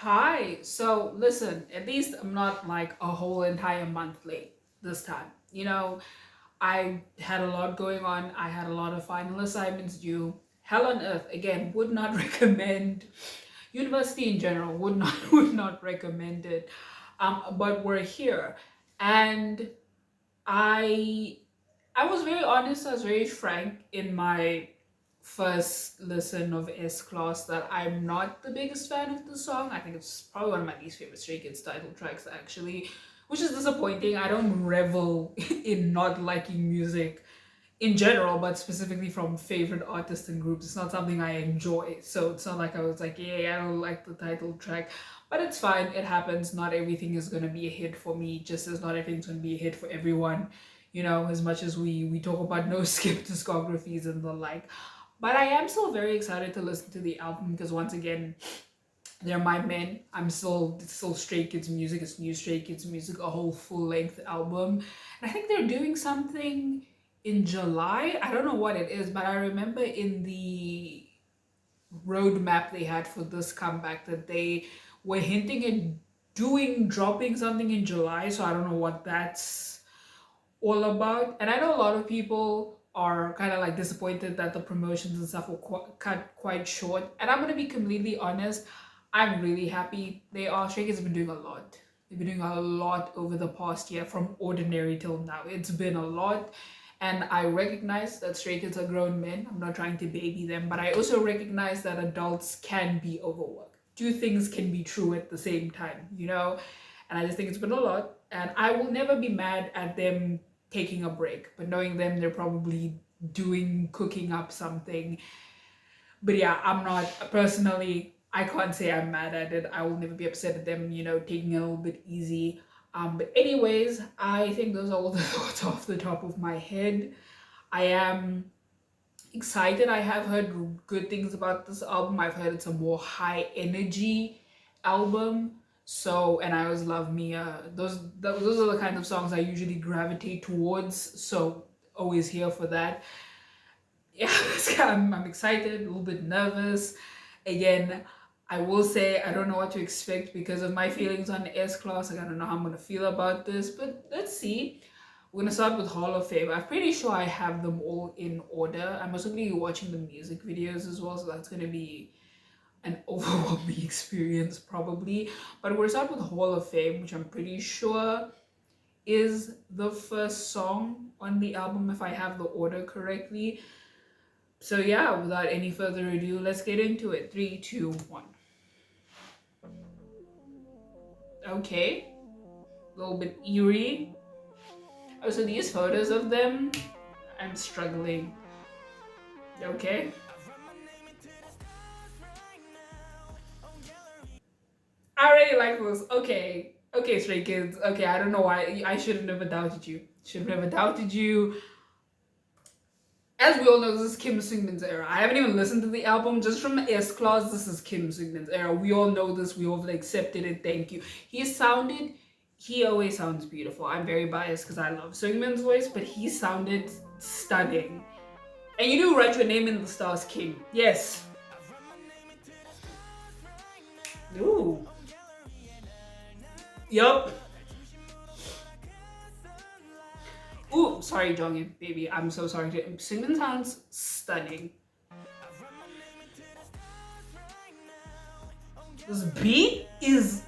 Hi. So listen, at least I'm not like a whole entire month late this time. I had a lot going on. I had a lot of final assignments due. Hell on earth. Again, would not recommend university in general. Would not would not recommend it. But we're here, and I I was very honest. I was very frank in my first listen of S Class that I'm not the biggest fan of the song. I think it's probably one of my least favorite Stray Kids title tracks, actually, which is disappointing. I don't revel in not liking music in general, but specifically from favorite artists and groups. It's not something I enjoy. So it's not like I was like, yeah, I don't like the title track. But it's fine. It happens. Not everything is going to be a hit for me, just as not everything's going to be a hit for everyone. As much as we talk about no skip discographies and the like. But I am still very excited to listen to the album because once again, they're my men. It's still Stray Kids music. It's new Stray Kids music, a whole full length album, and I think they're doing something in July. I don't know what it is, but I remember in the roadmap they had for this comeback that they were hinting at dropping something in July. So I don't know what that's all about. And I know a lot of people are kind of like disappointed that the promotions and stuff were cut quite short. And I'm gonna be completely honest, I'm really happy they are. Stray Kids have been doing a lot. They've been doing a lot over the past year, from Ordinary till now. It's been a lot. And I recognize that Stray Kids are grown men. I'm not trying to baby them, but I also recognize that adults can be overworked. Two things can be true at the same time. And I just think it's been a lot. And I will never be mad at them taking a break, but knowing them, they're probably cooking up something. But yeah, I'm not personally, I can't say I'm mad at it. I will never be upset at them, taking it a little bit easy. But anyways, I think those are all the thoughts off the top of my head. I am excited. I have heard good things about this album. I've heard it's a more high energy album. So, and I always love Mia. Those are the kind of songs I usually gravitate towards. So, always here for that. Yeah, I'm excited, a little bit nervous. Again, I will say I don't know what to expect because of my feelings on S Class. Like, I don't know how I'm gonna feel about this, but let's see. We're gonna start with Hall of Fame. I'm pretty sure I have them all in order. I'm also gonna be watching the music videos as well, so that's gonna be an overwhelming experience probably. But we're gonna start with Hall of Fame, which I'm pretty sure is the first song on the album if I have the order correctly. So yeah, without any further ado, let's get into it. Three, two, one. Okay, a little bit eerie. Oh, so these photos of them, I'm struggling. Okay. I already like this. Okay. Okay, Stray Kids. Okay, I don't know why. I should have never doubted you. Should have never doubted you. As we all know, this is Kim Seungmin's era. I haven't even listened to the album. Just from S Class, this is Kim Seungmin's era. We all know this. We all accepted it. Thank you. He always sounds beautiful. I'm very biased because I love Seungmin's voice, but he sounded stunning. And you do write your name in the stars, Kim. Yes. Ooh. Yup. Ooh, sorry, Jonghyun, baby. I'm so sorry. Seungmin sounds stunning. This beat is.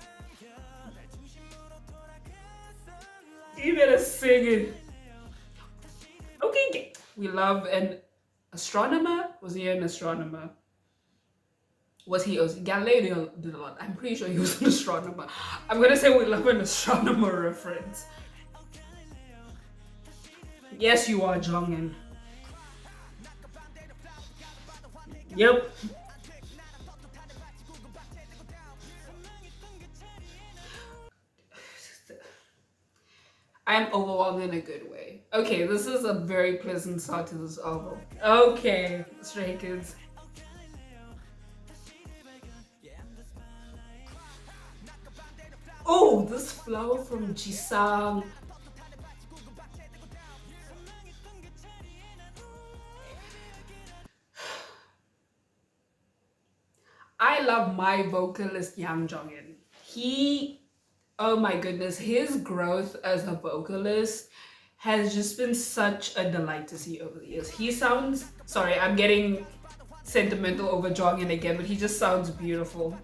You better sing it. Okay, we love an astronomer. Was he an astronomer? Was he? Galileo did a lot. I'm pretty sure he was an astronomer. I'm gonna say we love an astronomer reference. Yes, you are, Jongin. Yep. I'm overwhelmed in a good way. Okay, this is a very pleasant start to this album. Okay, Stray Kids. Oh, this flower from Jisang. I love my vocalist Yang Jong-in. He, oh my goodness, his growth as a vocalist has just been such a delight to see over the years. He sounds, sorry, I'm getting sentimental over Jongin again, but he just sounds beautiful.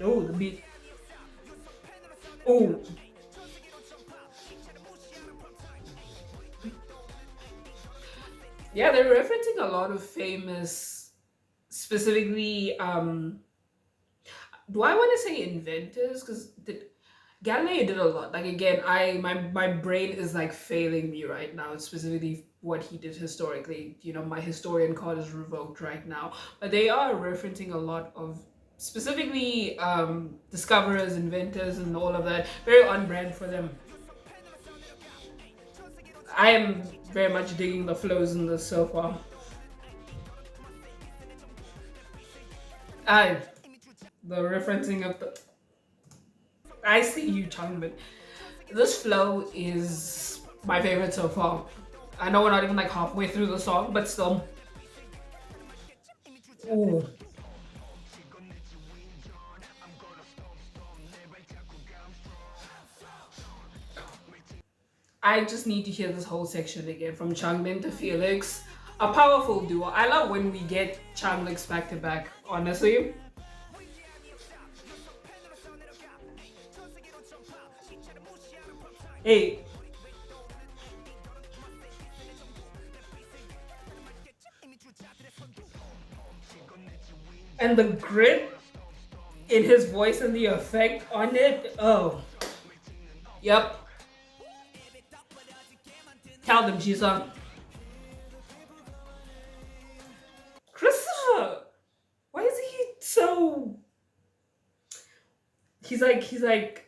Oh, the beat. Oh, yeah, they're referencing a lot of famous, specifically, do I want to say inventors? Because Galileo did a lot. Like again, my brain is like failing me right now. Specifically, what he did historically. You know, my historian card is revoked right now. But they are referencing a lot of specifically discoverers, inventors, and all of that. Very on brand for them. I am very much digging the flows in this so far. I the referencing of the I see you, Changbin. This flow is my favorite so far. I know we're not even like halfway through the song, but still. Ooh. I just need to hear this whole section again from Changbin to Felix. A powerful duo. I love when we get Changlix back to back, honestly. Hey, and the grit in his voice and the effect on it. Oh, yep. Tell them, Jisung. Christopher, why is he so? He's like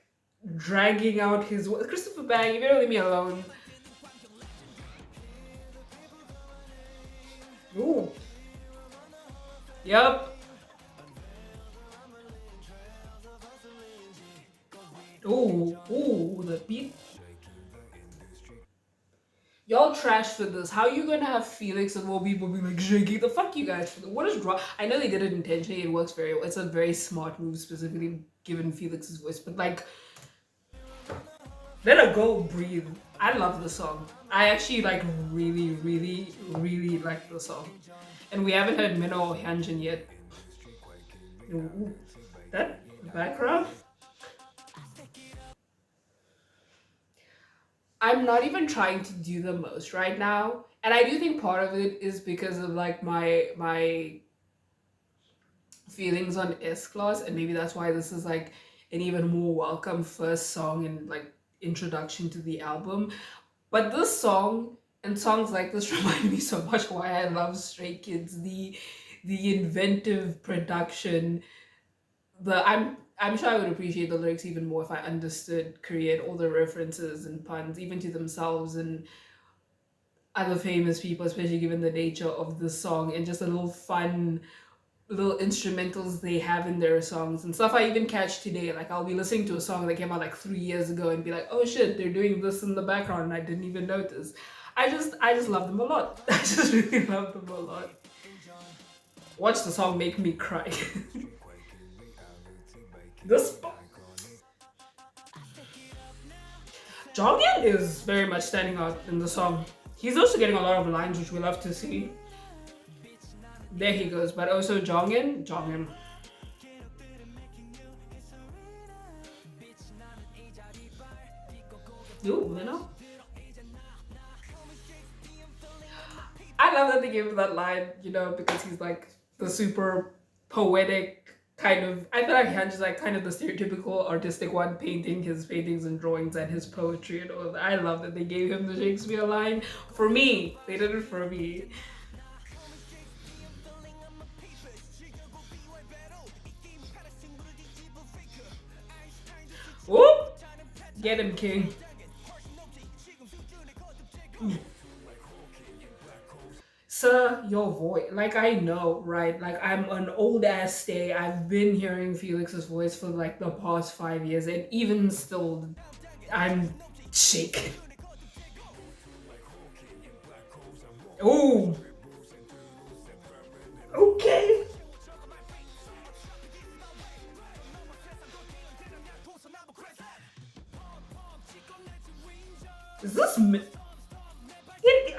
dragging out his Christopher Bang. You better leave me alone. Ooh, yep. Ooh, the beat. Y'all trash for this. How you gonna have Felix and more people be like, Jiggy, the fuck you guys for this? What is wrong? I know they did it intentionally. It works very well. It's a very smart move, specifically given Felix's voice. But like, let her go breathe. I love the song. I actually like really, really, really like the song. And we haven't heard Minho or Hyunjin yet. Ooh, that background? I'm not even trying to do the most right now. And I do think part of it is because of like my feelings on S Class, and maybe that's why this is like an even more welcome first song and like introduction to the album. But this song and songs like this remind me so much why I love Stray Kids. The inventive production, the I'm sure I would appreciate the lyrics even more if I understood Korean, all the references and puns, even to themselves and other famous people, especially given the nature of the song and just the little fun little instrumentals they have in their songs and stuff I even catch today. Like I'll be listening to a song that came out like 3 years ago and be like, oh shit, they're doing this in the background and I didn't even notice. I just love them a lot. I just really love them a lot. Watch the song make me cry. this Jonghyun is very much standing out in the song. He's also getting a lot of lines which we love to see. There he goes, but also Jonghyun. Ooh, you know. I love that they gave him that line, you know, because he's like the super poetic kind of. I feel like Hyunj is like kind of the stereotypical artistic one, painting his paintings and drawings and his poetry and all that. I love that they gave him the Shakespeare line. For me, they did it for me. Whoop! Get him, King. Sir, your voice, like I know, right? Like I'm an old ass stay. I've been hearing Felix's voice for like the past 5 years, and even still, I'm shaken. Oh, okay. Is this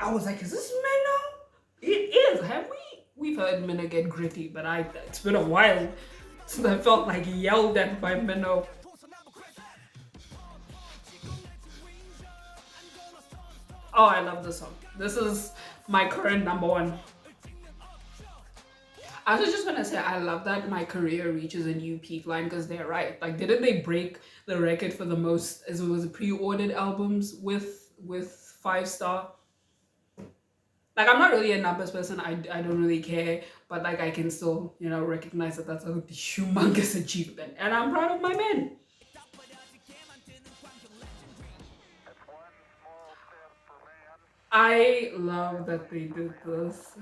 I was like, is this Minnow? It is. Have we? We've heard Minnow get gritty, but it's been a while since I felt like yelled at by Minnow. Oh, I love this song. This is my current number one. I was just gonna say I love that my career reaches a new peak line because they're right. Like, didn't they break the record for the most as it was pre-ordered albums with 5 star? Like, I'm not really a numbers person. I don't really care, but like I can still recognize that that's a humongous achievement, and I'm proud of my men. I love that they did this.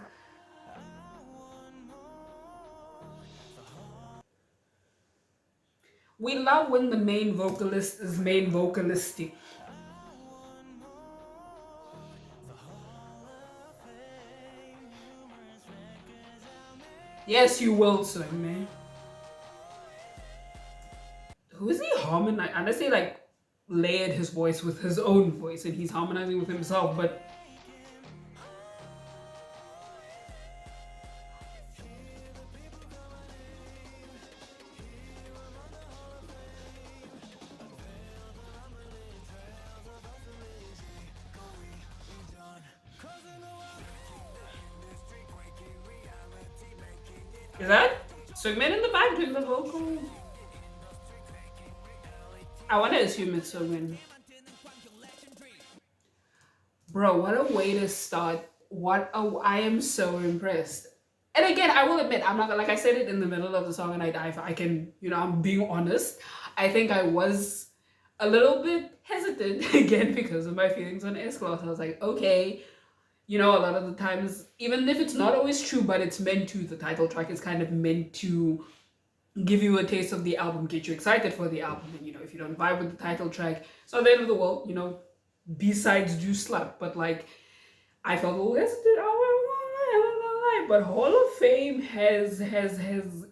We love when the main vocalist is main vocalistic. Yes, you will, sing, man. Who is he harmonizing? Honestly, like layered his voice with his own voice, and he's harmonizing with himself. But is that Swingman in the back doing the vocal? I want to assume it's Swingman. Bro, what a way to start. I am so impressed. And again, I will admit, I'm not like I said it in the middle of the song, and I can, I'm being honest. I think I was a little bit hesitant again because of my feelings on S Class. I was like, okay, a lot of the times, even if it's not always true, but it's meant to, the title track is kind of meant to give you a taste of the album, get you excited for the album. And, if you don't vibe with the title track, it's not the end of the world, B-sides do slap, but like, I felt a little hesitant. But Hall of Fame has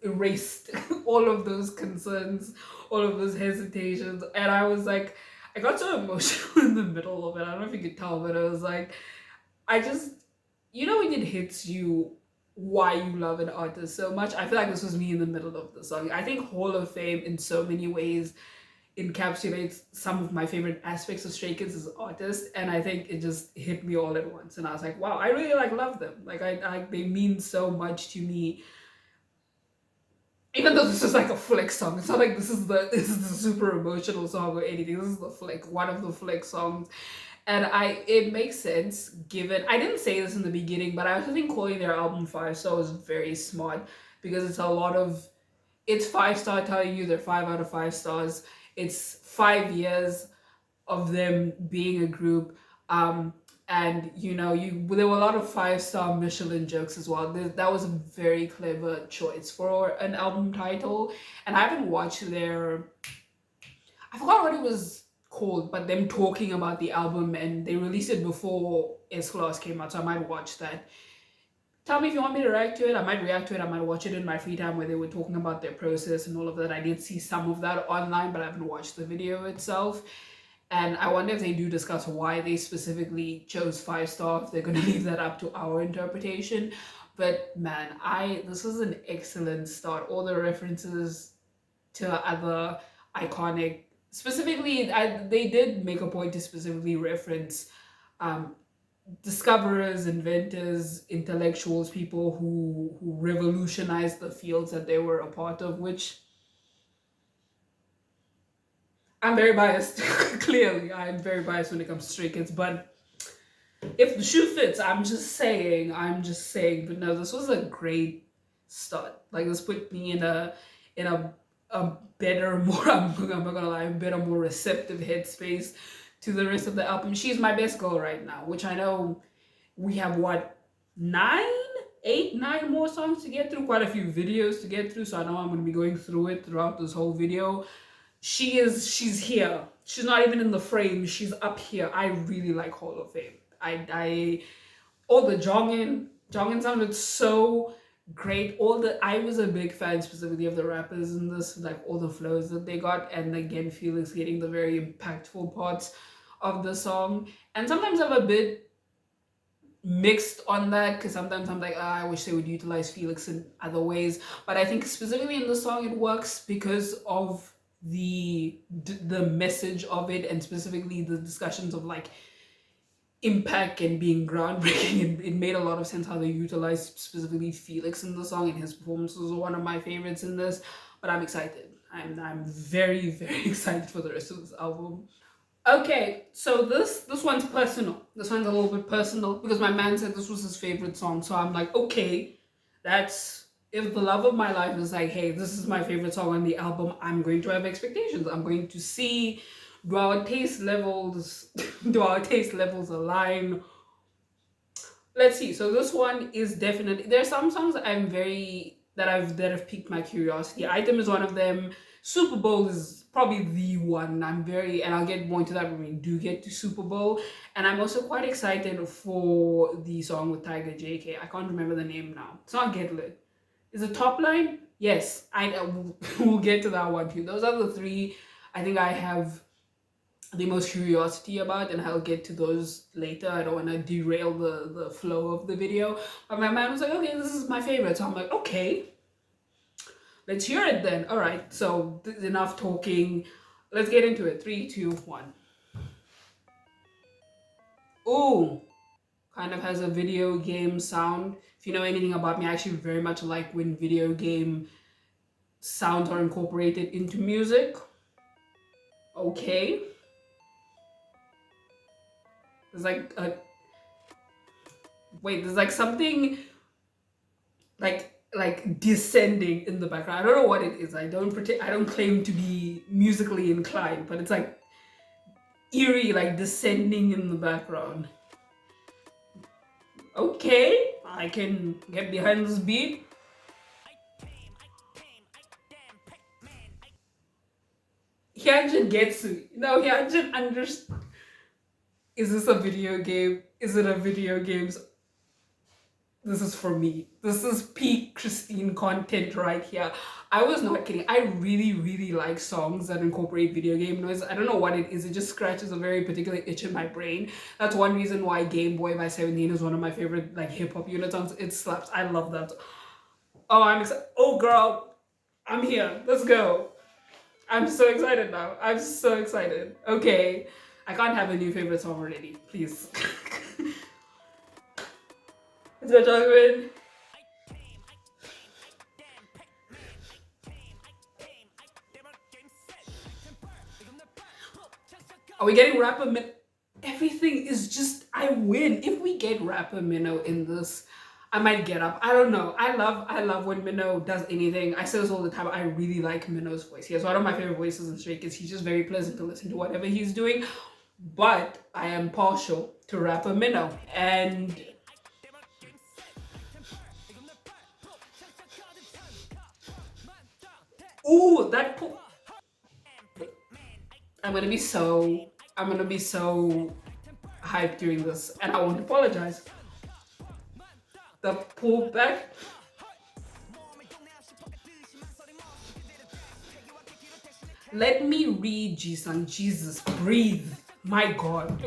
erased all of those concerns, all of those hesitations, and I was like, I got so emotional in the middle of it. I don't know if you could tell, but I was like, I just, when it hits you why you love an artist so much. I feel like this was me in the middle of the song. I think Hall of Fame in so many ways encapsulates some of my favorite aspects of Stray Kids as artists, and I think it just hit me all at once. And I was like, wow, I really love them. Like, they mean so much to me. Even though this is like a flex song, it's not like this is the super emotional song or anything. This is one of the flex songs. And it makes sense given I didn't say this in the beginning, but I also think calling their album 5 star was very smart because it's 5 star telling you they're 5 out of 5 stars. It's 5 years of them being a group. And there were a lot of 5 star Michelin jokes as well. That was a very clever choice for an album title. And I haven't watched I forgot what it was called, but them talking about the album, and they released it before S Class came out, so I might watch that. Tell me if you want me to react to it. I might react to it. I might watch it in my free time where they were talking about their process and all of that. I did see some of that online, but I haven't watched the video itself. And I wonder if they do discuss why they specifically chose 5 star, if they're going to leave that up to our interpretation. But man, this is an excellent start. All the references to other iconic, specifically, they did make a point to specifically reference discoverers, inventors, intellectuals, people who revolutionized the fields that they were a part of, which I'm very biased. Clearly, I'm very biased when it comes to Stray Kids, but if the shoe fits, I'm just saying. But no, this was a great start. Like, this put me in a better, more I'm not gonna lie, a better, more receptive headspace to the rest of the album. She's my best girl right now, which I know we have what, 9 more songs to get through, quite a few videos to get through. So I know I'm gonna be going through it throughout this whole video. She's here. She's not even in the frame. She's up here. I really like Hall of Fame. I all the Jongin sounded so great. All the I was a big fan specifically of the rappers in this, like all the flows that they got, and again Felix getting the very impactful parts of the song. And sometimes I'm a bit mixed on that because sometimes I'm like, I wish they would utilize Felix in other ways. But I think specifically in the song it works because of the message of it, and specifically the discussions of like impact and being groundbreaking. It made a lot of sense how they utilized specifically Felix in the song, and his performance was one of my favorites in this. But I'm excited. I'm very very excited for the rest of this album. Okay, so this one's personal. This one's a little bit personal because my man said this was his favorite song. So I'm like, okay, that's if the love of my life is like, hey, this is my favorite song on the album, I'm going to have expectations. I'm going to see, do our taste levels do our taste levels align? Let's see. So this one is definitely, there's some songs that have piqued my curiosity. Item is one of them. Super Bowl is probably the one. And I'll get more into that when we do get to Super Bowl. And I'm also quite excited for the song with Tiger JK. I can't remember the name now. It's not Get Lit. Is it Top Line? Yes, we'll get to that one too. Those are the three I think I have the most curiosity about, and I'll get to those later. I don't want to derail the flow of the video. But my man was like, okay, this is my favorite. So I'm like, okay, let's hear it then. All right, so enough talking. Let's get into it. 3, 2, 1. Ooh, kind of has a video game sound. If you know anything about me, I actually very much like when video game sounds are incorporated into music. Okay. There's like a there's like something like descending in the background. I don't know what it is. I don't claim to be musically inclined, but it's like eerie, like descending in the background. Okay, I can get behind this beat. Hyunjin gets it. No, Hyunjin understands. Is this a video game? Is it a video games? This is for me. This is peak Christine content right here. I was not kidding. I really, really like songs that incorporate video game noise. I don't know what it is. It just scratches a very particular itch in my brain. That's one reason why Game Boy by 17 is one of my favorite like hip hop unit songs. It slaps. I love that. Oh, I'm excited. Oh, girl, I'm here. Let's go. I'm so excited now. I'm so excited. Okay, I can't have a new favorite song already. Please. Let's go, Jongwon. Are we getting rapper Min? Everything is just, I win. If we get rapper Minnow in this, I might get up. I don't know. I love when Minnow does anything. I say this all the time. I really like Minnow's voice. He has one of my favorite voices in Stray Kids. He's just very pleasant to listen to whatever he's doing. But I am partial to rapper Minnow. And ooh, I'm gonna be so hyped during this, and I won't apologize. The pullback. Let me read Jisung. Jesus, breathe. My God.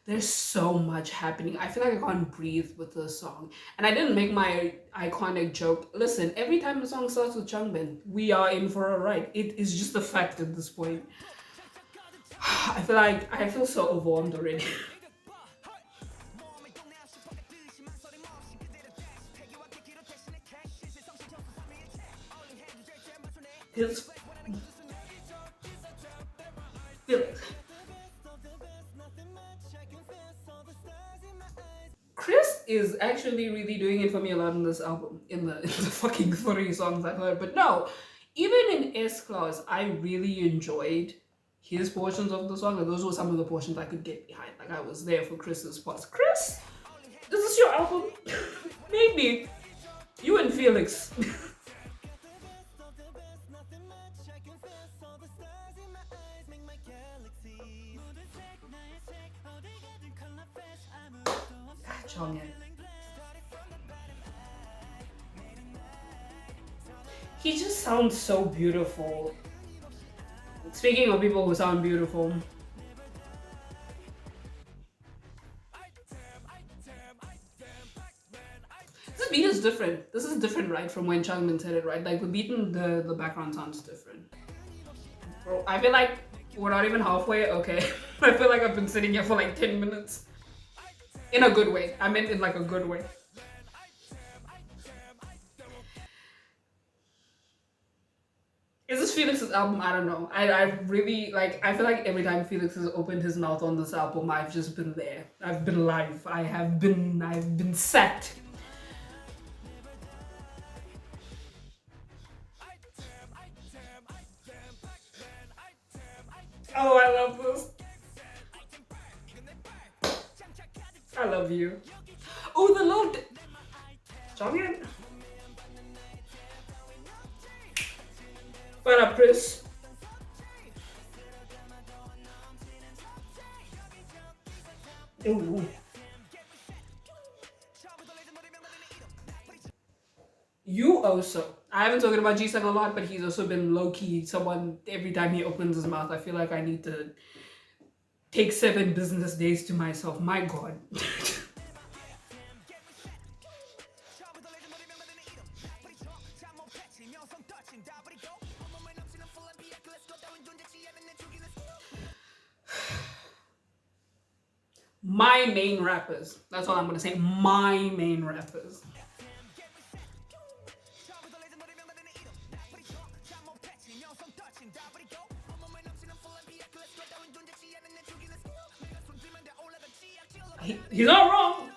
There's so much happening. I feel like I can't breathe with this song. And I didn't make my iconic joke. Listen, every time the song starts with Changbin, we are in for a ride. It is just a fact at this point. I feel so overwhelmed already. His Felix. Chris is actually really doing it for me a lot in this album, in the fucking 3 songs I've heard. But no, even in S Class, I really enjoyed his portions of the song, and those were some of the portions I could get behind. Like I was there for Chris's parts. Chris, is this your album? Maybe. You and Felix. Jonghyun. He just sounds so beautiful. Speaking of people who sound beautiful, this beat is different. This is different, right, from when Changmin said it, right? Like the beat in the background sounds different. Bro, I feel like we're not even halfway. Okay. I feel like I've been sitting here for like 10 minutes. In a good way. I meant in like a good way. Is this Felix's album? I don't know. I really like, I feel like every time Felix has opened his mouth on this album, I've just been there. I've been live. I've been set. Oh, I love this. I love you. Oh, the load. Jonghyun. What up, Chris? Ooh. You also. I haven't talked about Jisung a lot, but he's also been low key someone. Every time he opens his mouth, I feel like I need to take 7 business days to myself. My God. My main rappers. That's all I'm gonna say. My main rappers. He's not wrong.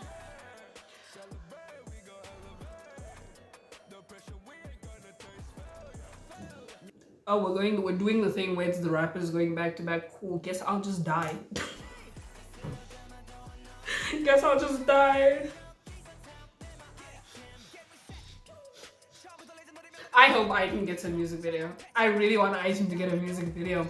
Oh, we're doing the thing where it's the rappers going back to back. Cool. Guess I'll just die. Guess I'll just die. I hope Item gets a music video. I really want Item to get a music video.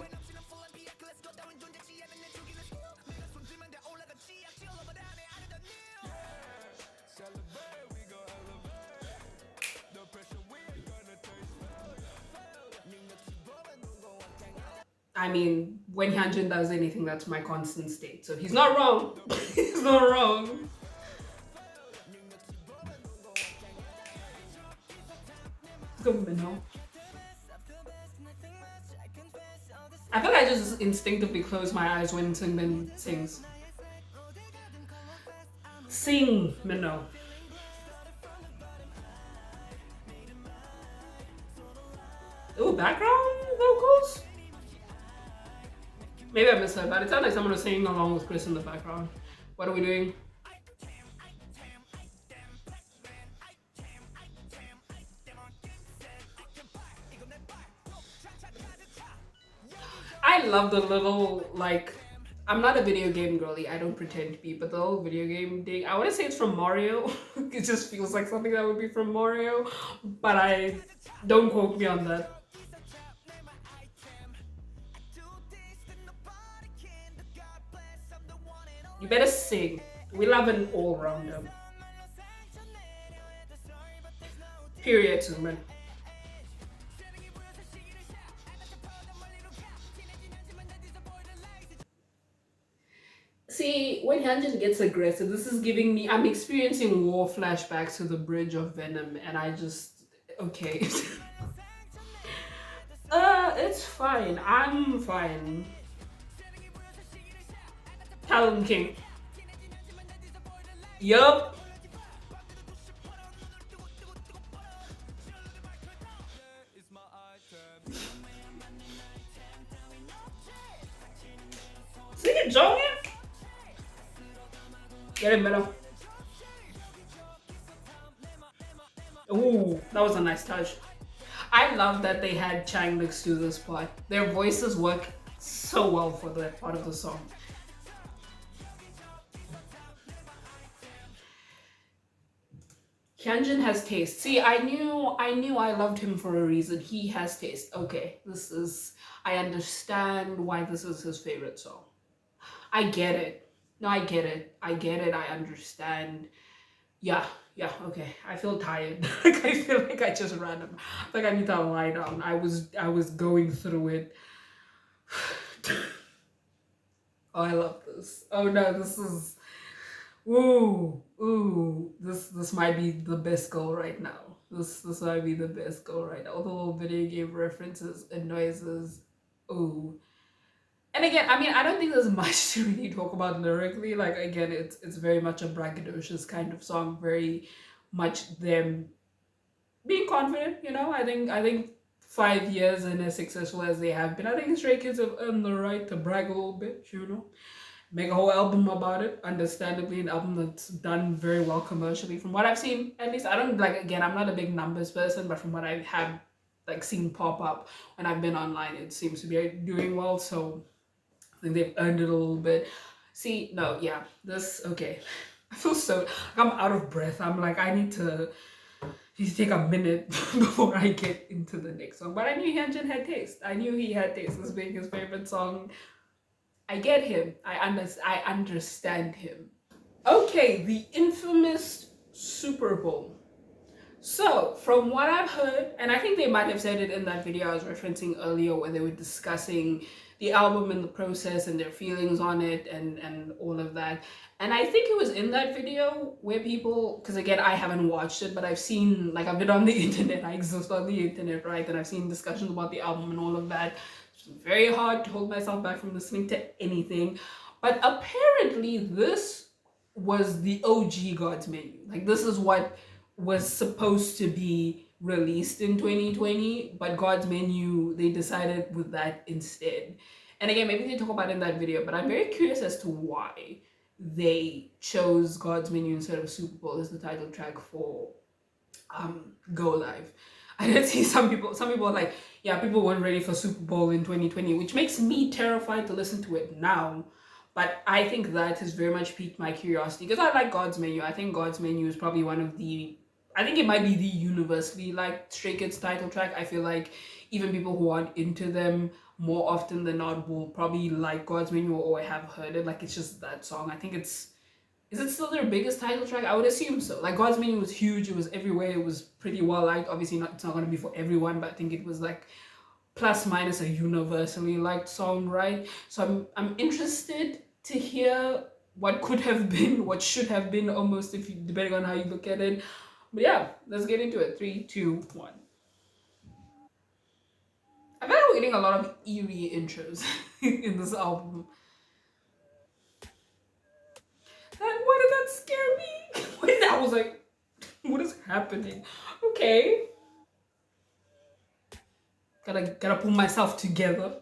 I mean, when Hyunjin does anything, that's my constant state. So he's not wrong. He's not wrong. Go Minho. I feel like I just instinctively close my eyes when Seungmin sings. Sing, Minho. Ooh, background vocals? Maybe I missed that, but it sounded like someone was singing along with Chris in the background. What are we doing? I love the little, like, I'm not a video game girly, I don't pretend to be, but the whole video game thing, I want to say it's from Mario. It just feels like something that would be from Mario, but I don't quote me on that. You better sing. We love an all-rounder. Period, Suman. See, when Hyunjin gets aggressive, this is giving me, I'm experiencing war flashbacks to the bridge of Venom, and I just, okay. It's fine. I'm fine. Talon King. Yup. Sing it, Jonghyun. Get him, Melo. Ooh, that was a nice touch. I love that they had Changlix do this part. Their voices work so well for that part of the song. Hyunjin has taste. See, I knew I loved him for a reason. He has taste. Okay, this is I understand why this is his favorite song. I get it. No, I get it. I get it. I understand. Yeah, yeah, okay. I feel tired. Like I feel like I just ran. Like I need to lie down. I was going through it. Oh, I love this. Oh no, this is ooh. This might be the best goal right now. This might be the best goal right now. All the little video game references and noises. Ooh. And again, I mean, I don't think there's much to really talk about lyrically. Like again, it's very much a braggadocious kind of song, very much them being confident. I think 5 years and as successful as they have been, I think Stray Kids have earned the right to brag a little bit. Make a whole album about it. Understandably, an album that's done very well commercially, from what I've seen. At least I don't like. Again, I'm not a big numbers person, but from what I have like seen pop up when I've been online, it seems to be doing well. So I think they've earned it a little bit. See, no, yeah, this okay. I feel so like I'm out of breath. I'm like I need to just take a minute before I get into the next song. But I knew Hyunjin had taste. I knew he had taste. This being his favorite song, I get him. I understand him. Okay, the infamous Super Bowl. So, from what I've heard, and I think they might have said it in that video I was referencing earlier where they were discussing the album and the process and their feelings on it and all of that. And I think it was in that video where people, because again, I haven't watched it, but I've seen, like, I've been on the internet, I exist on the internet, right? And I've seen discussions about the album and all of that. It's very hard to hold myself back from listening to anything. But apparently, this was the OG God's Menu. Like, this is what was supposed to be released in 2020, but God's Menu, they decided with that instead. And again, maybe they talk about it in that video, but I'm very curious as to why they chose God's Menu instead of Super Bowl as the title track for Go Live. I did see some people are like, yeah, people weren't ready for Super Bowl in 2020, which makes me terrified to listen to it now. But I think that has very much piqued my curiosity because I like God's Menu. I think God's Menu is probably one of the, I think it might be the universally like Stray Kids title track. I feel like even people who aren't into them more often than not will probably like God's Menu or have heard it. Like it's just that song. I think it's, is it still their biggest title track? I would assume so. Like God's Menu was huge. It was everywhere. It was pretty well liked. Obviously, not it's not going to be for everyone, but I think it was like plus minus a universally liked song, right? So I'm interested to hear what could have been, what should have been, almost if you depending on how you look at it. But yeah, let's get into it. Three, two, one. I feel like we're getting a lot of eerie intros in this album. Like, why did that scare me? When I was like, what is happening? Okay, gotta pull myself together.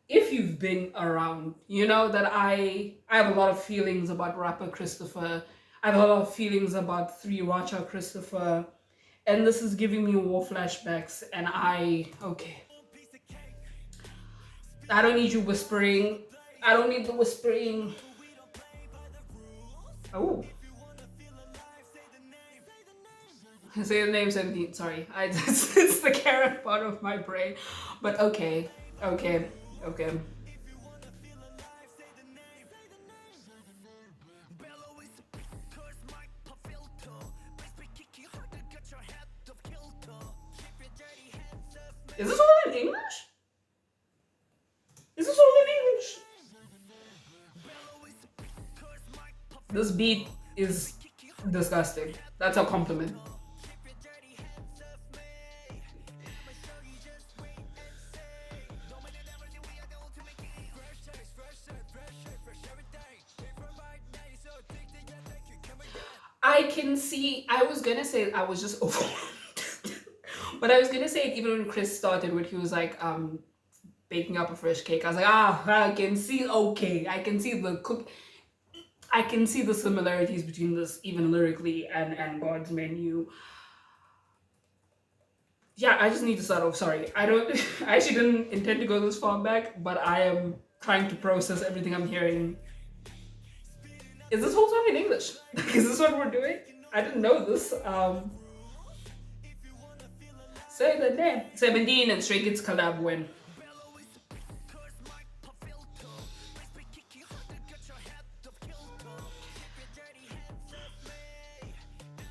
If you've been around, you know that I have a lot of feelings about rapper Christopher. I have a lot of feelings about Three Racha Christopher, and this is giving me war flashbacks. And okay, I don't need you whispering. I don't need the whispering. Oh, say the name 17. Sorry, it's the carrot part of my brain. But okay, okay, okay. Is this all in English? Is this all in English? This beat is disgusting. That's a compliment. I can see. I was gonna say I was just overwhelmed, but I was gonna say it even when Chris started, when he was like baking up a fresh cake. I was like, I can see. Okay, I can see the cook. I can see the similarities between this, even lyrically, and God's Menu. Yeah, I just need to start off. Sorry, I don't. I actually didn't intend to go this far back, but I am trying to process everything I'm hearing. Is this whole song in English? Is this what we're doing? I didn't know this. Say the name. 17 and Stray Kids collab win.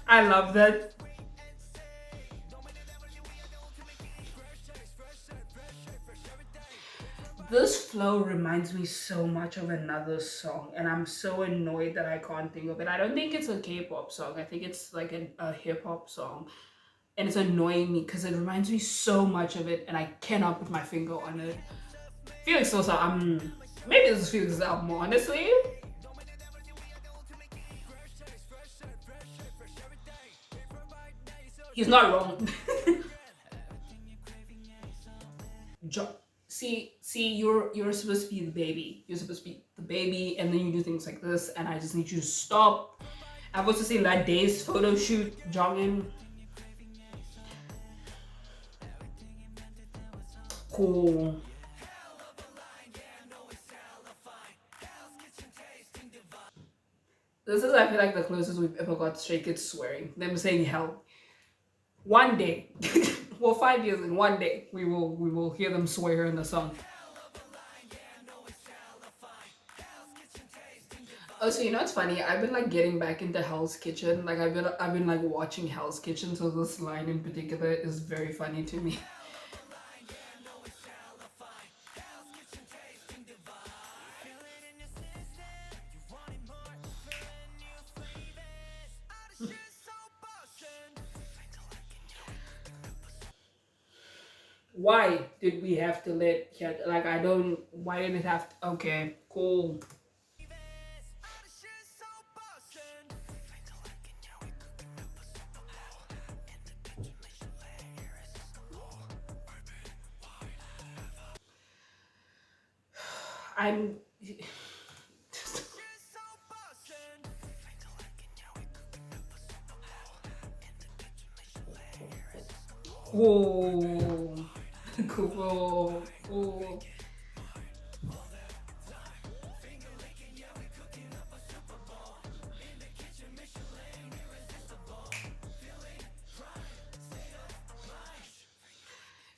I love that. This flow reminds me so much of another song, and I'm so annoyed that I can't think of it. I don't think it's a K-pop song. I think it's like a hip hop song, and it's annoying me because it reminds me so much of it, and I cannot put my finger on it. Felix Sosa, maybe this is Felix's album, honestly. He's not wrong. Jo- see, you're supposed to be the baby. You're supposed to be the baby, and then you do things like this, and I just need you to stop. I was to say that day's photo shoot, Jongin. Cool. This is, I feel like, the closest we've ever got to Stray Kids swearing. Them saying hell. One day, well, 5 years in one day, we will hear them swear in the song. Oh, so you know what's funny? I've been like getting back into Hell's Kitchen. Like I've been like watching Hell's Kitchen. So this line in particular is very funny to me. Why did we have to let like I don't why did it have to okay, cool. I'm cool. Cool. Cool.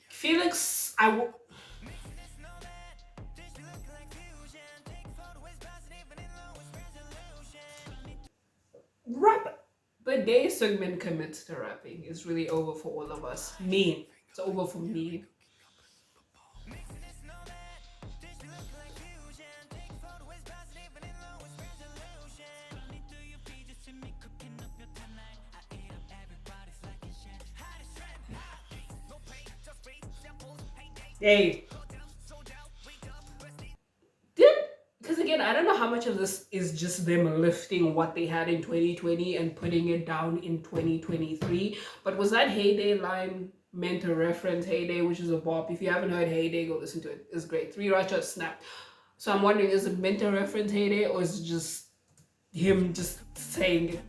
Felix, rap. The day Sungmin commits to rapping is really over for all of us. Me. It's over for me. Hey, did because again, I don't know how much of this is just them lifting what they had in 2020 and putting it down in 2023. But was that Heyday line meant to reference Heyday, which is a bop? If you haven't heard Heyday, go listen to it. It's great. Three Racha snapped. So I'm wondering, is it meant to reference Heyday, or is it just him just saying it?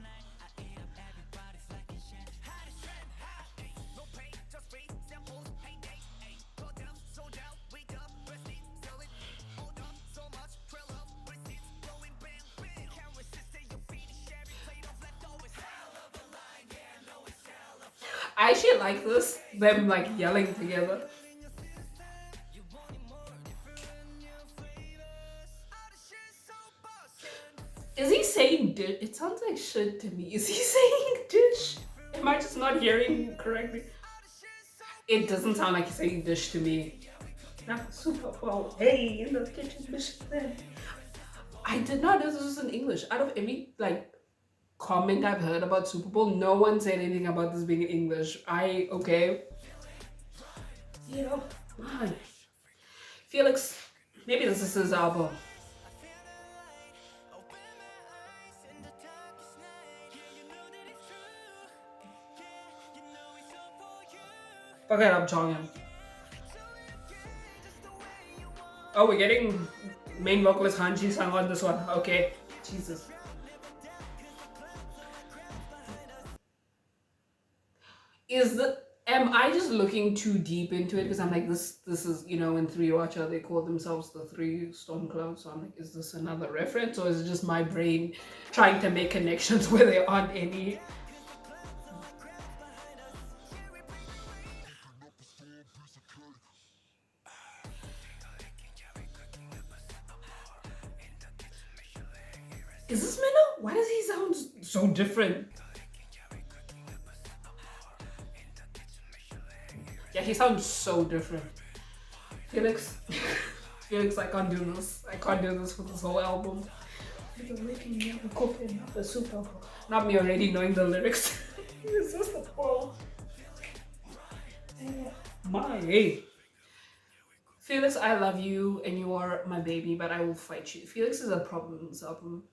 I actually like this, them like yelling together. Is he saying dish? It sounds like shit to me. Is he saying dish? Am I just not hearing correctly? It doesn't sound like he's saying dish to me. Not Super Bowl. Hey, in the kitchen, dish. I did not know this was in English. Out of every like comment I've heard about Super Bowl, no one said anything about this being in English. Okay. You know, man. Felix, maybe this is his album. Okay, I'm Jonghyun. Oh, we're getting main vocalist Han Ji Sang on this one. Okay, Jesus. Is the Am I just looking too deep into it? Because I'm like, this is, in Three Watcher, they call themselves the Three Storm Clouds. So I'm like, is this another reference? Or is it just my brain trying to make connections where there aren't any? Is this Minnow? Why does he sound so different? Yeah, he sounds so different. Felix, Felix, I can't do this. I can't do this for this whole album. You're waking me up and cooking up a soup alcohol. Not me already knowing the lyrics. It's just a poem. My hey. Felix, I love you and you are my baby, but I will fight you. Felix is a problem in this album.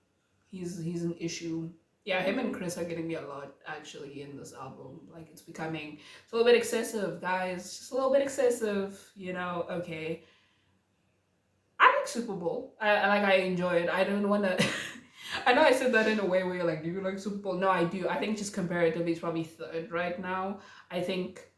He's an issue. Yeah, him and Chris are getting me a lot actually in this album. Like it's a little bit excessive, guys. Just a little bit excessive, okay. I like Super Bowl. I enjoy it. I don't wanna I know I said that in a way where you're like, do you like Super Bowl? No, I do. I think just comparatively it's probably third right now. I think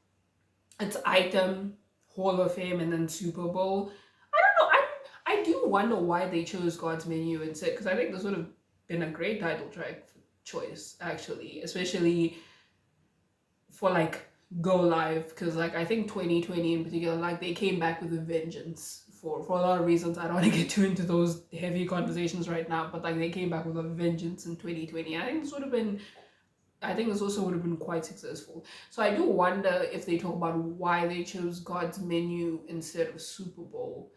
it's Item, Hall of Fame, and then Super Bowl. I don't know. I do wonder why they chose God's Menu instead, because I think this would have been a great title track choice actually, especially for like Go Live, because like I think 2020 in particular, like they came back with a vengeance for a lot of reasons. I don't want to get too into those heavy conversations right now, but like they came back with a vengeance in 2020. I think this also would have been quite successful. So I do wonder if they talk about why they chose God's Menu instead of Super Bowl.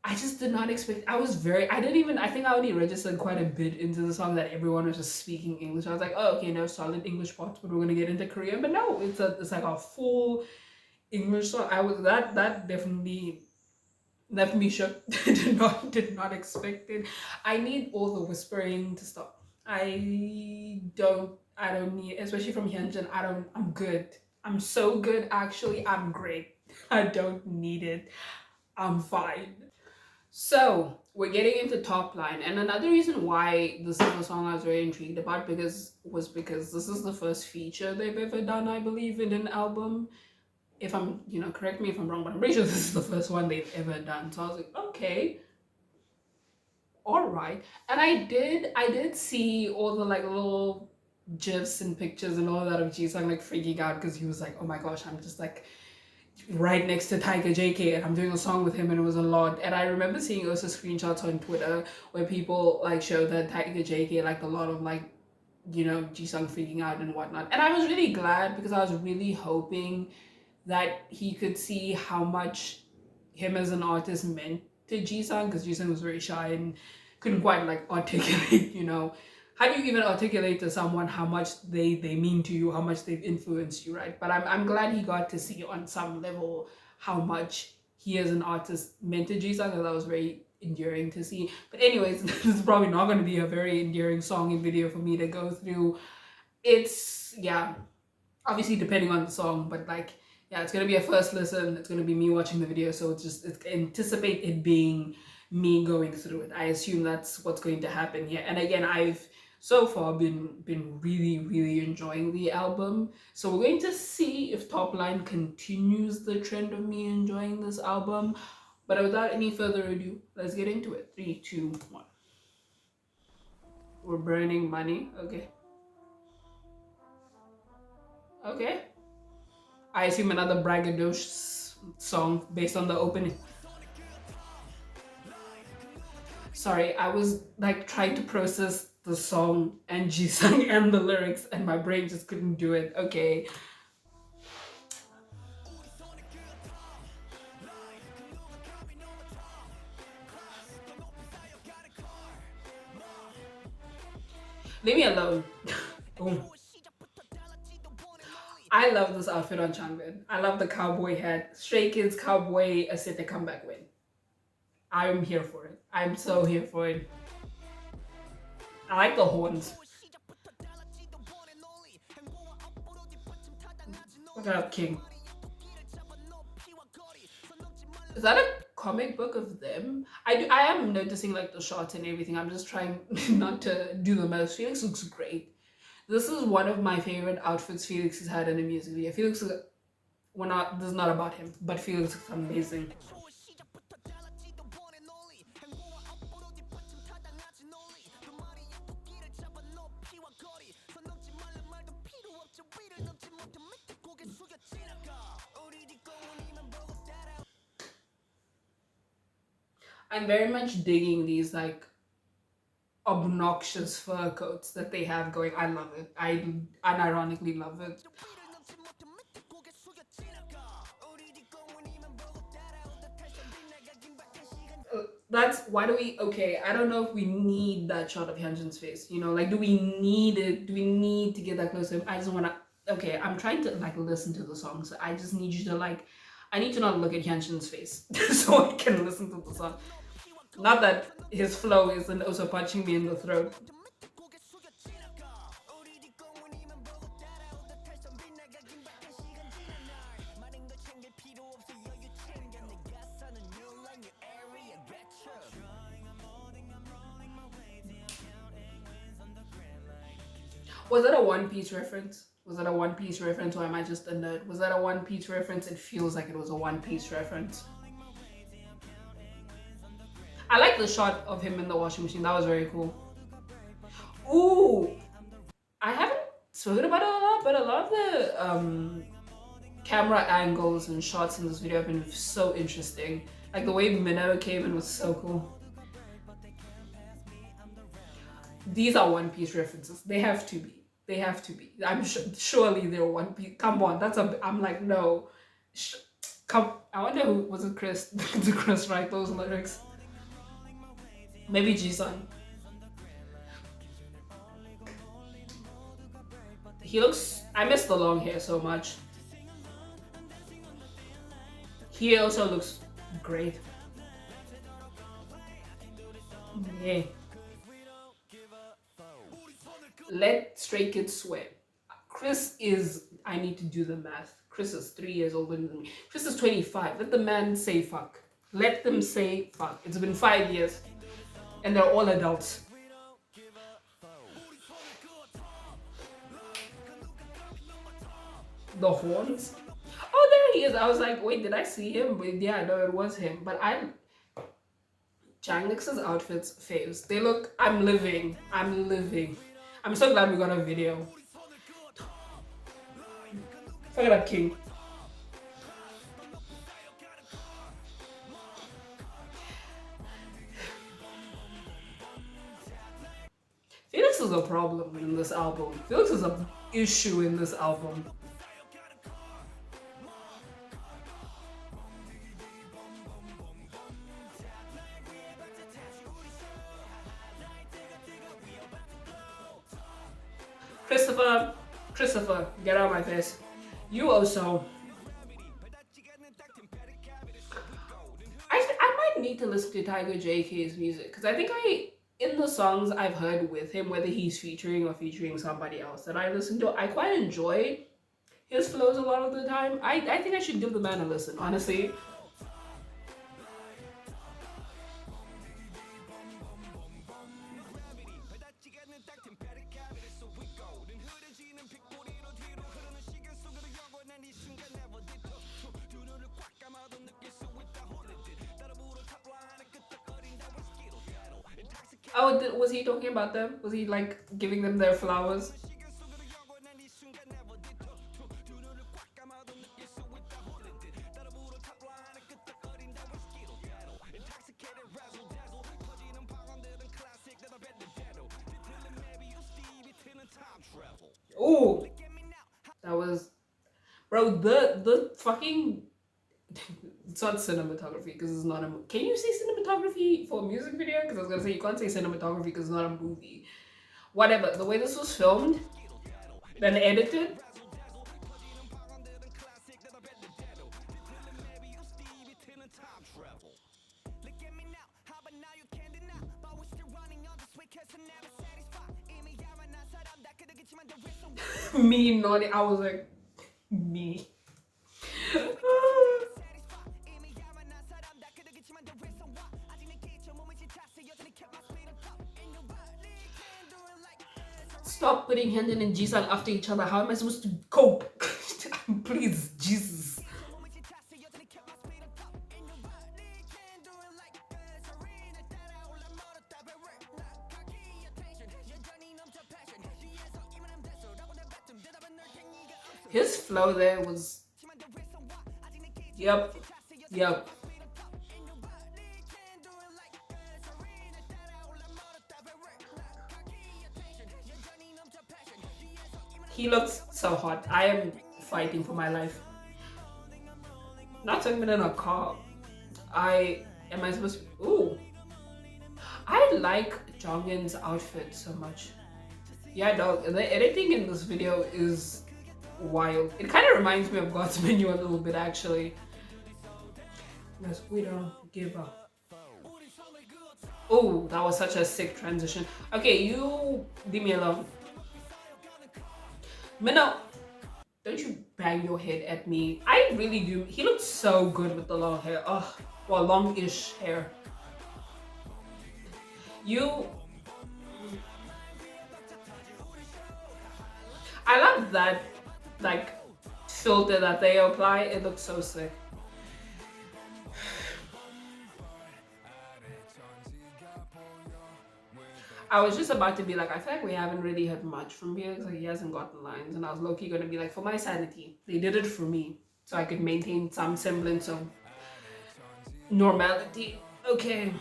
I just did not expect. I didn't even. I think I only registered quite a bit into the song that everyone was just speaking English. I was like, oh, okay, no solid English parts, but we're gonna get into Korean. But no, it's like a full English song. That definitely left me shook. Did not expect it. I need all the whispering to stop. I don't need, especially from Hyunjin. I'm good. I'm so good actually. I'm great. I don't need it. I'm fine. So we're getting into top line, and another reason why this is the song I was very intrigued about because this is the first feature they've ever done, I believe, in an album. If I'm, correct me if I'm wrong, but I'm pretty sure this is the first one they've ever done. So I was like, okay, all right. And I did see all the like little gifs and pictures and all that of Jisung like freaking out because he was like, oh my gosh, I'm just like right next to Tiger JK and I'm doing a song with him and it was a lot. And I remember seeing also screenshots on Twitter where people like showed that Tiger JK like a lot of like, Jisung freaking out and whatnot. And I was really glad because I was really hoping that he could see how much him as an artist meant to Jisung, because Jisung was very shy and couldn't quite like articulate, how do you even articulate to someone how much they mean to you, how much they've influenced you, right? But I'm glad he got to see on some level how much he as an artist meant to Jisung, and that was very endearing to see. But anyways, this is probably not going to be a very endearing song and video for me to go through. It's, yeah, obviously depending on the song, but like, yeah, it's gonna be a first listen. It's gonna be me watching the video, so it's anticipate it being me going through it. I assume that's what's going to happen here. And again, I've so far been really really enjoying the album. So we're going to see if Top Line continues the trend of me enjoying this album. But without any further ado, let's get into it. 3, 2, 1. We're burning money. Okay. Okay. I assume another braggadocious song based on the opening. Sorry, I was like trying to process the song and Jisung and the lyrics, and my brain just couldn't do it. Okay. Leave me alone. Boom. I love this outfit on Changbin. I love the cowboy hat. Stray Kids cowboy aesthetic comeback win. I'm here for it. I'm so here for it. I like the horns. Look at King. Is that a comic book of them? I am noticing like the shots and everything. I'm just trying not to do the most. Felix looks great. This is one of my favorite outfits Felix has had in a music video. Felix is, we're not, this is not about him, but Felix is amazing. I'm very much digging these like obnoxious fur coats that they have going. I love it. I unironically love it. That's why do we, okay, I don't know if we need that shot of Hyunjin's face, you know, like do we need it, do we need to get that close to him? I just want to, okay, I'm trying to like listen to the song, so I just need you to like, I need to not look at Hyunjin's face so I can listen to the song. Not that his flow isn't also punching me in the throat. Was that a One Piece reference? Was that a One Piece reference, or am I just a nerd? Was that a One Piece reference? It feels like it was a One Piece reference. I like the shot of him in the washing machine. That was very cool. Ooh, I haven't spoken about it a lot, but a lot of the camera angles and shots in this video have been so interesting. Like the way Minnow came in was so cool. These are One Piece references. They have to be. They have to be. I'm surely they're One Piece. Come on, that's a. I'm like no. Come. I wonder who was it. Chris? Did Chris write those lyrics? Maybe Jisun. He looks. I miss the long hair so much. He also looks great. Yeah. Let Stray Kids swear. Chris is, I need to do the math. Chris is 3 years older than me. Chris is 25. Let the man say fuck. Let them say fuck. It's been 5 years. And they're all adults. The horns? Oh, there he is. I was like, wait, did I see him? But yeah, no, it was him. But Changnix's outfits faves. They look, I'm living. I'm living. I'm so glad we got a video. Fuck it up, King. Felix is a problem in this album. Felix is an issue in this album. Christopher, get out of my face. You also. I might need to listen to Tiger JK's music because I think in the songs I've heard with him, whether he's featuring or featuring somebody else that I listen to, I quite enjoy his flows a lot of the time. I think I should give the man a listen, honestly. Oh, was he talking about them? Was he like giving them their flowers? Oh, that was, bro. The fucking. It's not cinematography because it's not a. Can you say cinematography for a music video? Because I was gonna say you can't say cinematography because it's not a movie. Whatever. The way this was filmed, then edited. Me naughty. I was like, me. Stop putting Hyunjin and Jisung after each other. How am I supposed to cope? Please, Jesus. His flow there was, yep, yep. He looks so hot. I am fighting for my life. Not even in a car. Am I supposed to? Ooh, I like Jongin's outfit so much. Yeah, dog. The editing in this video is wild. It kind of reminds me of God's Menu a little bit, actually. Yes, we don't give up. Oh, that was such a sick transition. Okay, you leave me alone. Minnow, don't you bang your head at me. I really do. He looks so good with the long hair. Oh, well, long-ish hair. I love that, like, filter that they apply. It looks so sick. I was just about to be like, I feel like we haven't really heard much from Felix. Like, he hasn't gotten lines. And I was low-key going to be like, for my sanity, they did it for me. So I could maintain some semblance of normality. Okay.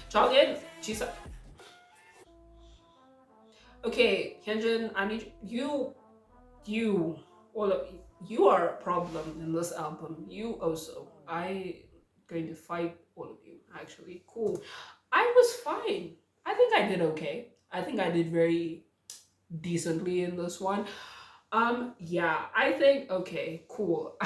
Jongin, she's okay. Hyunjin, I need all of you are a problem in this album. You also. I going to fight all of you. Actually, cool. I was fine. I think I did okay. I think I did very decently in this one. Yeah, I think okay, cool.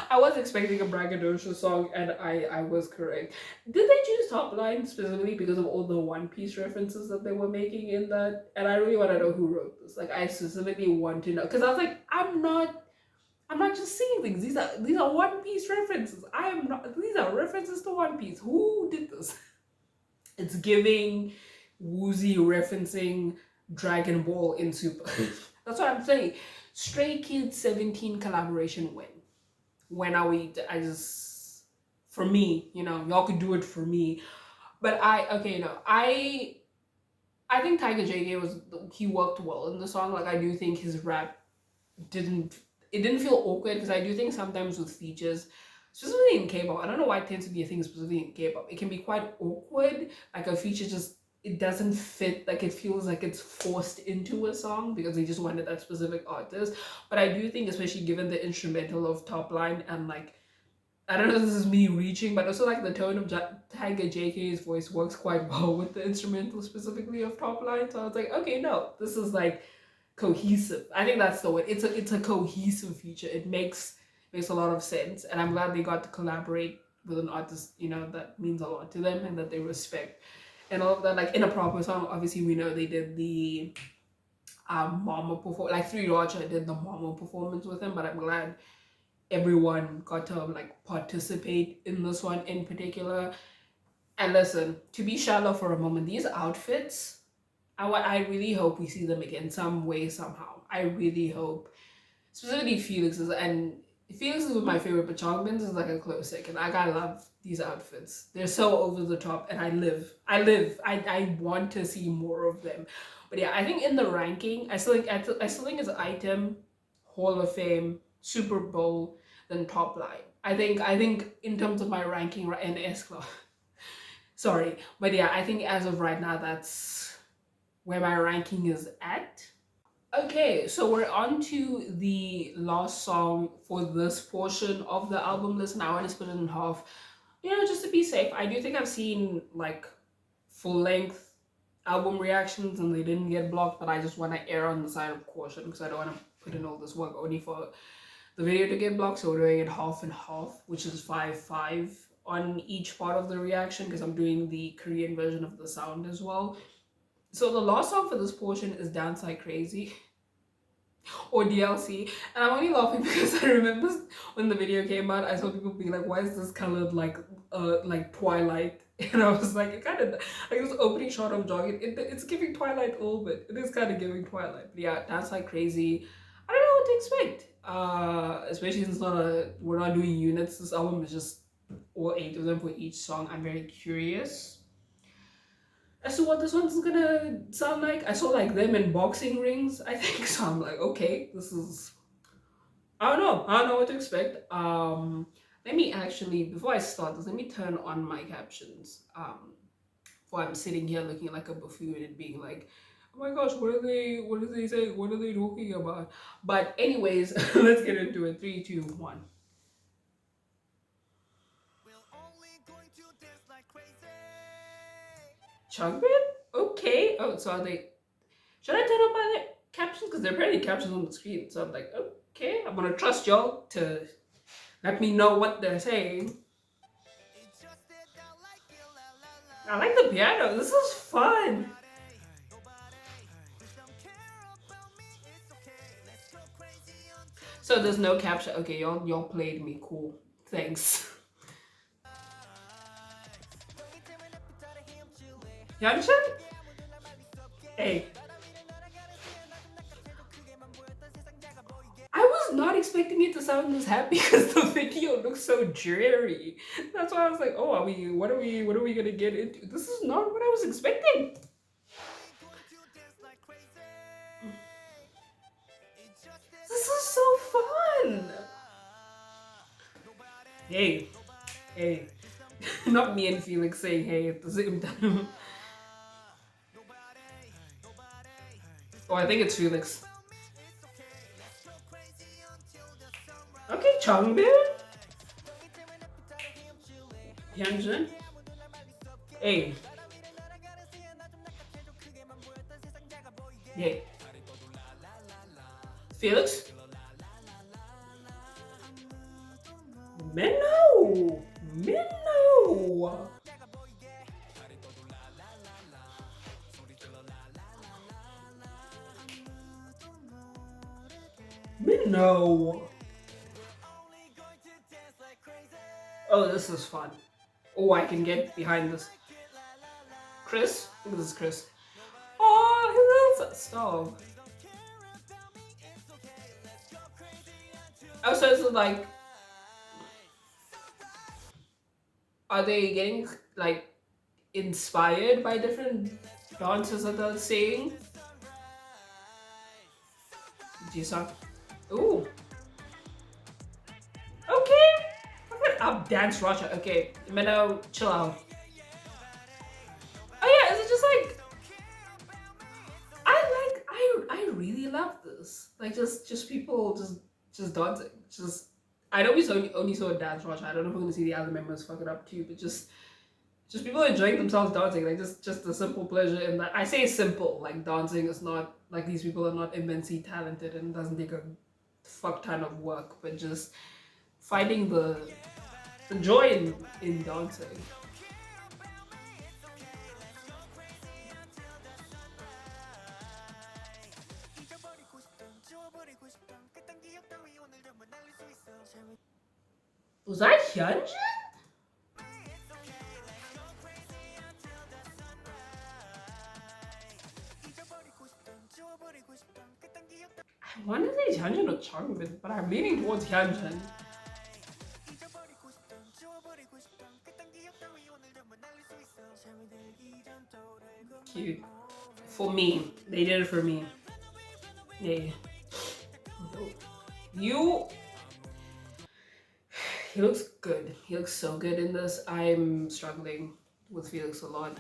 I was expecting a braggadocio song, and I was correct. Did they choose Top Line specifically because of all the One Piece references that they were making in that? And I really want to know who wrote this. Like, I specifically want to know, because I was like, I'm not just seeing things. These are One Piece references. I am not. These are references to One Piece. Who did this? It's giving Woozy referencing Dragon Ball in Super. That's what I'm saying. Stray Kids 17 collaboration win. When are we? I just, for me, y'all could do it for me. But I think Tiger JK he worked well in the song. Like, I do think his rap didn't feel awkward, because I do think sometimes with features, specifically in K-pop, I don't know why it tends to be a thing specifically in K-pop, it can be quite awkward. Like, a feature just, it doesn't fit. Like, it feels like it's forced into a song because they just wanted that specific artist. But I do think, especially given the instrumental of Top Line, and like, I don't know if this is me reaching, but also like the tone of Tiger JK's voice works quite well with the instrumental specifically of Top Line. So I was like, okay, no, this is like cohesive. I think that's the word. It's a cohesive feature. It makes a lot of sense, and I'm glad they got to collaborate with an artist, that means a lot to them and that they respect. And all of that, like, in a proper song, obviously we know they did the Mama performance, like 3 Roger did the Mama performance with him, but I'm glad everyone got to like participate in this one in particular. And listen, to be shallow for a moment, these outfits, I really hope we see them again some way, somehow. I really hope. Specifically Felix's, and Felix is my favorite, but Changbin's is like a close second. Like, I love these outfits. They're so over the top, and I want to see more of them. But yeah, I think in the ranking, I still think it's Item, Hall of Fame, Super Bowl, then Top Line. I think in terms of my ranking and S Club. Sorry, but yeah, I think as of right now, that's where my ranking is at. Okay, so we're on to the last song for this portion of the album list. Now I want to split it in half, just to be safe. I do think I've seen like full-length album reactions and they didn't get blocked, but I just want to err on the side of caution because I don't want to put in all this work only for the video to get blocked. So we're doing it half and half, which is 5-5 on each part of the reaction, because I'm doing the Korean version of the sound as well. So the last song for this portion is Dance Like Crazy or DLC. And I'm only laughing because I remember when the video came out, I saw people being like, why is this colored like Twilight? And I was like, it kind of like this opening shot of jogging. It's giving Twilight a little bit. It is kind of giving Twilight. But yeah, Dance Like Crazy. I don't know what to expect. Especially since we're not doing units. This album is just all 8 of them for each song. I'm very curious as to what this one's gonna sound like. I saw like them in boxing rings, I think. So I'm like, okay, this is I don't know. I don't know what to expect. Let me actually before I start this, let me turn on my captions. Before I'm sitting here looking like a buffoon and being like, oh my gosh, what are they saying? What are they talking about? But anyways, let's get into it. Three, two, one. Changbin? Okay. Oh, so are they should I turn on my captions? Because they're pretty captions on the screen. So I'm like, okay, I'm gonna trust y'all to let me know what they're saying. I like the piano. This is fun. So there's no caption. Okay, y'all played me. Cool. Thanks. Hyunshin? Hey. I was not expecting it to sound this happy because the video looks so dreary. That's why I was like, oh, what are we gonna get into? This is not what I was expecting. This is so fun. Hey, hey. Not me and Felix saying hey at the same time. Oh, I think it's Felix. Okay, Changbin? Hyunjin? Hey. Hey. Felix? Minnow! Minnow! Minnow! Oh, this is fun. Oh, I can get behind this. Chris? I think this is Chris. Oh, he loves stop. Oh, so it's like, are they getting like inspired by different dances that they're seeing? Jisung. Ooh. Okay. Up dance Russia. Okay. Minnow, chill out. Oh yeah, is it just like I really love this. Like just people just dancing. Just I know we only saw Dance Rush. I don't know if we're gonna see the other members fuck it up too, but just people enjoying themselves dancing. Like just a simple pleasure in that. I say simple, like dancing is not like these people are not immensely talented and it doesn't take a fuck ton of work, but just finding the joy in dancing. Was that Hyunjin? I want to say Hyunjin or Changbin, but I'm leaning towards Hyunjin. Cute. For me. They did it for me. Yeah. You he looks good. He looks so good in this. I'm struggling with Felix a lot.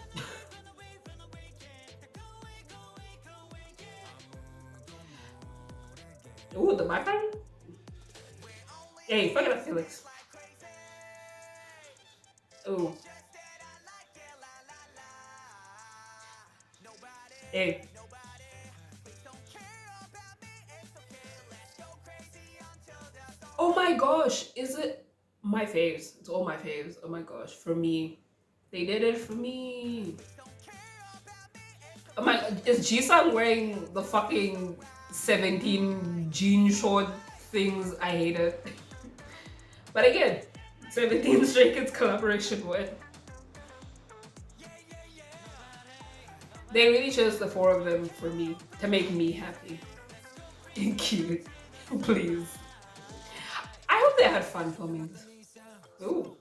Ooh, the background? Hey, fuck it up, Felix. Ooh. Hey. Oh my gosh, is it my faves? It's all my faves. Oh my gosh, for me. They did it for me. Oh my, is Jisung wearing the fucking 17 jean short things? I hate it. But again, 17 Stray Kids collaboration with. They really chose the four of them for me to make me happy and cute. Please. I hope they had fun filming this. Ooh.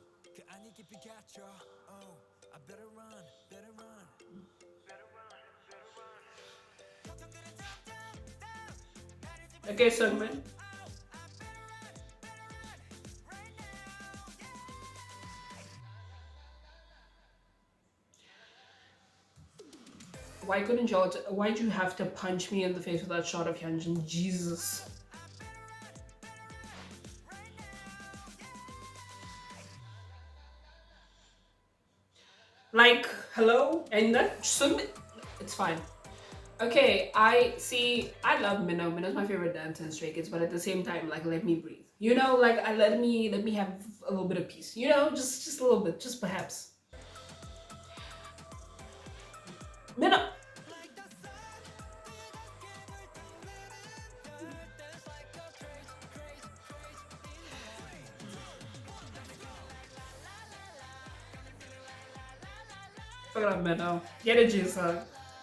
Okay, Sungmin. Why couldn't y'all? Why'd you have to punch me in the face with that shot of Hyunjin? Jesus. Like, hello? And that Sungmin. It's fine. Okay, I see. I love Minho. Minho's my favorite dancer in Stray Kids, but at the same time, like, let me breathe. You know, like, I let me have a little bit of peace. You know, just a little bit, just perhaps. Minho. Fuck up, Minho. Get a Jisung.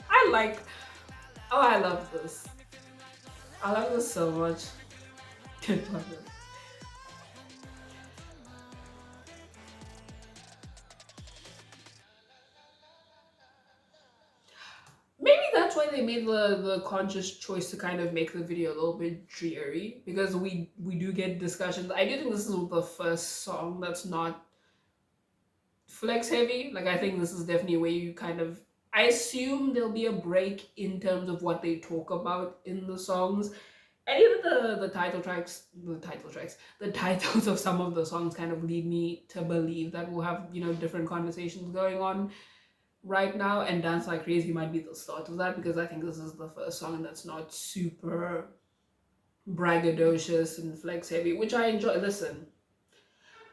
I like. Oh, I love this. I love this so much. I love it. Maybe that's why they made the conscious choice to kind of make the video a little bit dreary, because we do get discussions. I do think this is the first song that's not flex heavy. Like, I think this is definitely where you kind of, I assume there'll be a break in terms of what they talk about in the songs. And even the the titles of some of the songs kind of lead me to believe that we'll have, you know, different conversations going on right now. And Dance Like Crazy might be the start of that, because I think this is the first song that's not super braggadocious and flex heavy, which I enjoy. Listen,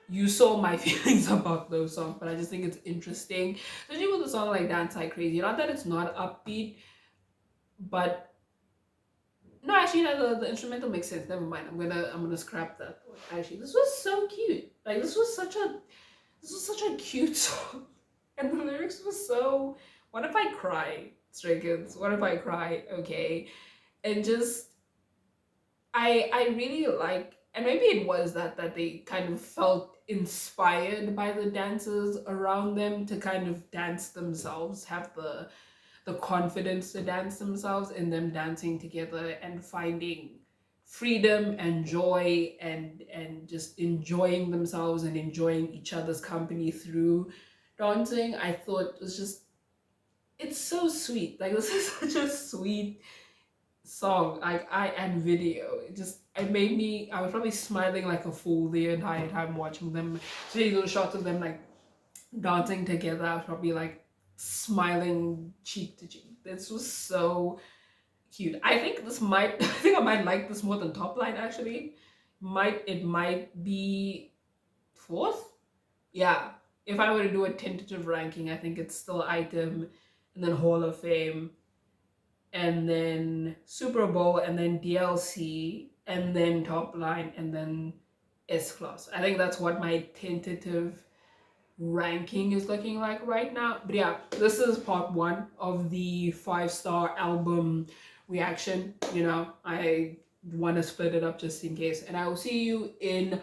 you saw my feelings about those songs, but I just think it's interesting, especially with a song like Dance Like Crazy. Not that it's not upbeat, but no, actually, no, the instrumental makes sense. Never mind. I'm gonna scrap that. Actually, this was so cute. Like, this was such a cute song, and the lyrics was so. What if I cry, Stray Kids? What if I cry? Okay, and just I really like, and maybe it was that they kind of felt inspired by the dancers around them to kind of dance themselves, have the confidence to dance themselves, in them dancing together and finding freedom and joy, and just enjoying themselves and enjoying each other's company through dancing. I thought it was just, it's so sweet. Like, this is such a sweet song, like, I and video. It made me, I was probably smiling like a fool the entire time watching them. See little shots of them like dancing together. I was probably like smiling cheek to cheek. This was so cute. I think this might I think I might like this more than Top Line, actually. It might be fourth. Yeah. If I were to do a tentative ranking, I think it's still Item, and then Hall of Fame, and then Super Bowl, and then DLC, and then Top Line, and then S Class. I think that's what my tentative ranking is looking like right now. But yeah, this is part one of the 5-star album reaction. You know, I want to split it up just in case, and I will see you in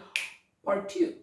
part two.